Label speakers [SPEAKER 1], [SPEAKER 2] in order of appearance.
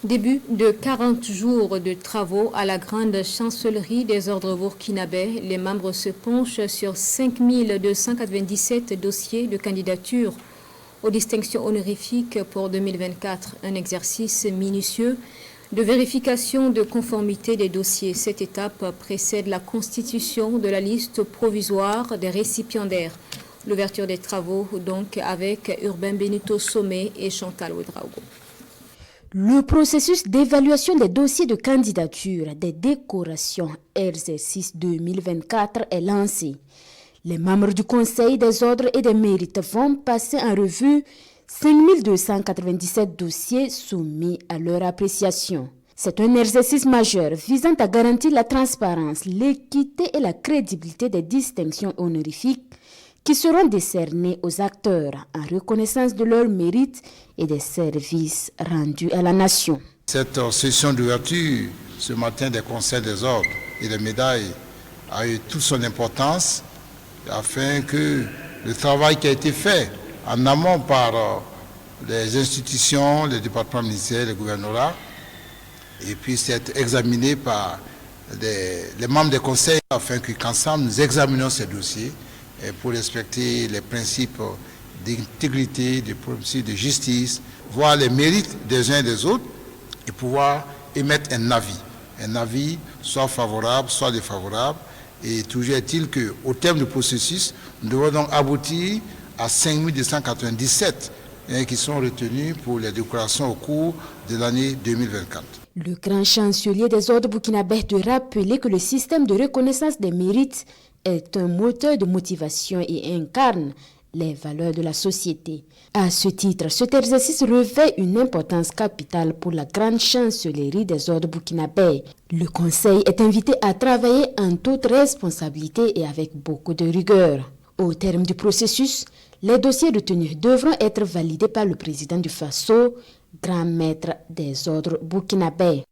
[SPEAKER 1] Début de 40 jours de travaux à la grande chancellerie des ordres burkinabés. Les membres se penchent sur 5297 dossiers de candidature aux distinctions honorifiques pour 2024. Un exercice minutieux de vérification de conformité des dossiers. Cette étape précède la constitution de la liste provisoire des récipiendaires. L'ouverture des travaux donc avec Urbain Benito Somé et Chantal Ouedraogo.
[SPEAKER 2] Le processus d'évaluation des dossiers de candidature des décorations exercice 2024 est lancé. Les membres du Conseil des ordres et des mérites vont passer en revue 5297 dossiers soumis à leur appréciation. C'est un exercice majeur visant à garantir la transparence, l'équité et la crédibilité des distinctions honorifiques qui seront décernés aux acteurs en reconnaissance de leurs mérites et des services rendus à la nation.
[SPEAKER 3] Cette session d'ouverture ce matin des conseils des ordres et des médailles a eu toute son importance afin que le travail qui a été fait en amont par les institutions, les départements ministériels, les gouvernorats, et puisse être examiné par les membres des conseils afin qu'ensemble nous examinions ces dossiers pour respecter les principes d'intégrité, des principes de justice, voir les mérites des uns et des autres et pouvoir émettre un avis soit favorable, soit défavorable. Et toujours est-il qu'au terme du processus, nous devons donc aboutir à 5297 qui sont retenus pour les décorations au cours de l'année 2024.
[SPEAKER 2] Le grand chancelier des ordres burkinabés de rappeler que le système de reconnaissance des mérites est un moteur de motivation et incarne les valeurs de la société. À ce titre, cet exercice revêt une importance capitale pour la grande chancellerie des ordres burkinabés. Le Conseil est invité à travailler en toute responsabilité et avec beaucoup de rigueur. Au terme du processus, les dossiers retenus devront être validés par le président du Faso, grand maître des ordres burkinabés.